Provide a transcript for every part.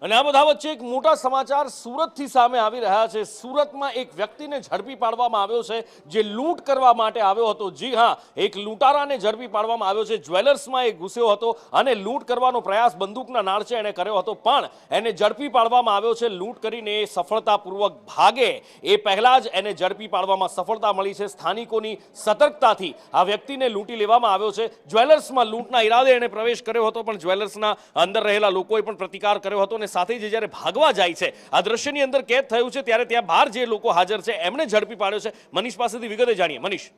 અને આ બધા વચ્ચે એક મોટા સમાચાર સુરતથી સામે આવી રહ્યા છે। સુરતમાં એક વ્યક્તિને ઝડપી પાડવામાં આવ્યો છે જે લૂંટ કરવા માટે આવ્યો હતો। જી હા, એક લૂંટારાને ઝડપી પાડવામાં આવ્યો છે। જ્વેલર્સમાં એ ઘૂસ્યો હતો અને લૂંટ કરવાનો પ્રયાસ બંદૂકના નાળચે એણે કર્યો હતો, પણ એને ઝડપી પાડવામાં આવ્યો છે। લૂંટ કરીને એ સફળતાપૂર્વક ભાગે એ પહેલા જ એને ઝડપી પાડવામાં સફળતા મળી છે। સ્થાનિકોની સતર્કતાથી આ વ્યક્તિને લૂંટી લેવામાં આવ્યો છે। જ્વેલર્સમાં લૂંટના ઈરાદે એણે પ્રવેશ કર્યો હતો, પણ જ્વેલર્સના અંદર રહેલા લોકોએ પણ પ્રતિકાર કર્યો હતો। સાથે જ જ્યારે ભાગવા જાય છે, આ દ્રશ્યની અંદર કેદ થયું છે, ત્યારે ત્યાં બહાર જે લોકો હાજર છે એમણે ઝડપી પાડ્યો છે। મનીષ પાસેથી વિગતે જાણીએ। મનીષ,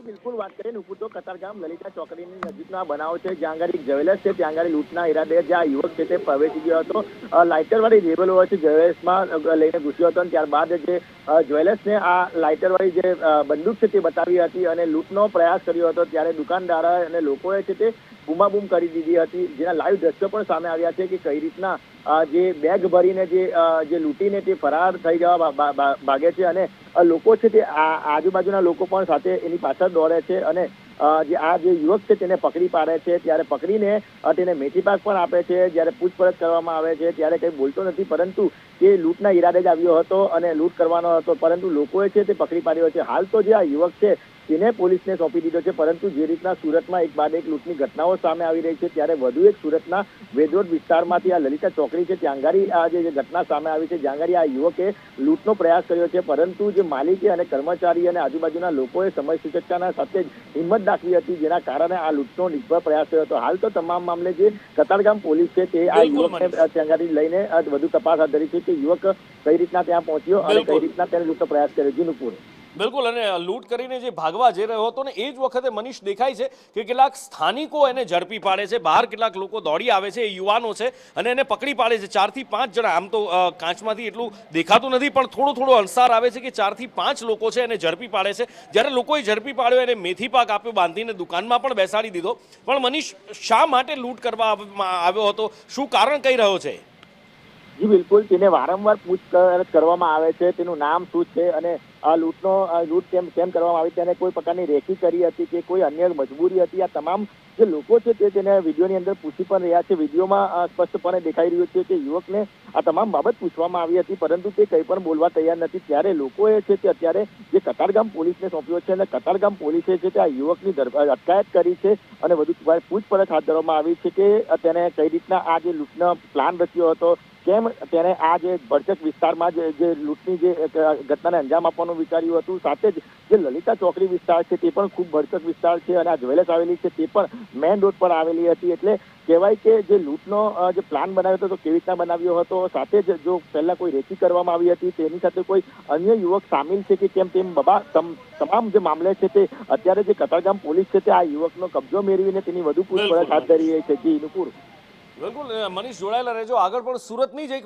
બિલકુલ વાત કરીએ નુપુર, તો કતારગામ લલિતા ચોકડીની નજીકનો બનાવ છે, જ્યાં આગળ એક જ્વેલર્સ છે, ત્યાં આગળ લૂંટના ઈરાદે જે આ યુવક છે તે પ્રવેશી ગયો હતો। લાઇટરવાળી લેબલ હોય છે જ્વેલર્સમાં લઈને ઘૂસ્યો હતો, અને ત્યારબાદ જે જ્વેલર્સને આ લાઇટરવાળી જે બંદૂક છે તે બતાવી હતી અને લૂંટનો પ્રયાસ કર્યો હતો। ત્યારે દુકાનદાર અને લોકોએ છે તે બૂમાબૂમ કરી દીધી હતી, જેના લાઈવ દ્રશ્યો પણ સામે આવ્યા છે કે કઈ રીતના જે બેગ ભરીને જે લૂંટીને તે ફરાર થઈ જવા ભાગે છે, અને લોકો છે તે આજુબાજુના લોકો પણ સાથે એની પાછળ દોડે છે અને જે યુવક છે તેને પકડી પાડે છે। ત્યારે પકડીને તેને મેથી પાક પણ આપે છે। જ્યારે પૂછપરછ કરવામાં આવે છે ત્યારે કંઈ બોલતો નથી, પરંતુ તે લૂંટના ઈરાદે જ આવ્યો હતો અને લૂંટ કરવાનો હતો, પરંતુ લોકોએ છે તે પકડી પાડ્યો છે। હાલ તો જે આ યુવક છે તેને પોલીસને સોંપી દીધો છે, પરંતુ જે રીતના સુરતમાં એક બાદ એક લૂંટની ઘટનાઓ સામે આવી રહી છે, ત્યારે વધુ એક સુરતના વેદરોડ વિસ્તારમાંથી આ લલિતા ચોકડી છે ત્યાં આગળ આ જે ઘટના સામે આવી છે, જ્યાં આગળ આ યુવકે લૂંટનો પ્રયાસ કર્યો છે, પરંતુ જે માલિકે અને કર્મચારી અને આજુબાજુના લોકોએ સમય સૂચકતાના સાથે જ હિંમત દાખવી હતી, જેના કારણે આ લૂંટનો નિષ્ફળ પ્રયાસ થયો હતો। હાલ તો તમામ મામલે જે કતારગામ પોલીસ છે તે આ યુવકને ત્યાં આગળ લઈને વધુ તપાસ હાથ ધરી છે કે યુવક કઈ રીતના ત્યાં પહોંચ્યો અને કઈ રીતના તેને લૂંટનો પ્રયાસ કર્યો। જીનુપુર, બિલકુલ, અને લૂંટ કરીને જે ભાગવા જઈ રહ્યો હતો ને એ જ વખતે મનીષ દેખાય છે કે કેટલાક સ્થાનિકો એને ઝડપી પાડે છે। બહાર કેટલાક લોકો દોડી આવે છે, એ યુવાનો છે, અને એને પકડી પાડે છે। 4 થી 5 જણા, આમ તો કાચમાંથી એટલું દેખાતું નથી, પણ થોડો અંસાર આવે છે કે 4 થી 5 લોકો છે એને ઝડપી પાડે છે। જ્યારે લોકોએ ઝડપી પાડ્યો એને મેથી પાક આપ્યો, બાંધીને દુકાનમાં પણ બેસાડી દીધો। પણ મનીષ, શા માટે લૂંટ કરવા આવ્યો હતો? શું કારણ કહી રહ્યો છે? જી બિલકુલ, તેને વારંવાર પૂછપરછ કરવામાં આવે છે, તેનું નામ શું છે અને આ લૂંટ કેમ કરવામાં આવી, તેને કોઈ પ્રકારની રેકી કરી હતી કે કોઈ અન્ય મજબૂરી હતી, આ તમામ જે લોકો છે તે તેને વિડીયોની અંદર પૂછી પણ રહ્યા છે। વિડીયોમાં સ્પષ્ટપણે દેખાઈ રહ્યું છે કે યુવકને આ તમામ બાબત પૂછવામાં આવી હતી, પરંતુ તે કંઈ પણ બોલવા તૈયાર નથી। ત્યારે લોકોએ છે તે અત્યારે જે કતારગામ પોલીસને સોંપ્યો છે અને કતારગામ પોલીસે છે તે આ યુવકની અટકાયત કરી છે અને વધુ પૂછપરછ હાથ ધરવામાં આવી છે કે તેને કઈ રીતના આ જે લૂંટનો પ્લાન રચ્યો હતો, કેમ તેને આ જે ભરચક વિસ્તારમાં જે લૂંટની જે ઘટનાને અંજામ આપવાનું વિચાર્યું હતું। સાથે જ જે લલિતા ચોકડી વિસ્તાર છે તે પણ ખૂબ ભરચક વિસ્તાર છે અને આ જ્વેલર્સ આવેલી છે તે પણ મેઇન રોડ પર આવેલી હતી, એટલે કહેવાય કે જે લૂંટનો જે પ્લાન બનાવ્યો હતો તો કેવી રીતના બનાવ્યો હતો, સાથે જ જો પહેલા કોઈ રેકી કરવામાં આવી હતી તેની સાથે કોઈ અન્ય યુવક સામેલ છે કે કેમ, તેમ તમામ જે મામલે છે તે અત્યારે જે કતારગામ પોલીસ છે તે આ યુવકનો કબજો મેળવીને તેની વધુ પૂછપરછ હાથ ધરી રહી છે। જી નુપુર, બિલકુલ મનીષ, જોડાયેલા રહેજો। આગળ પણ સુરતની જ એક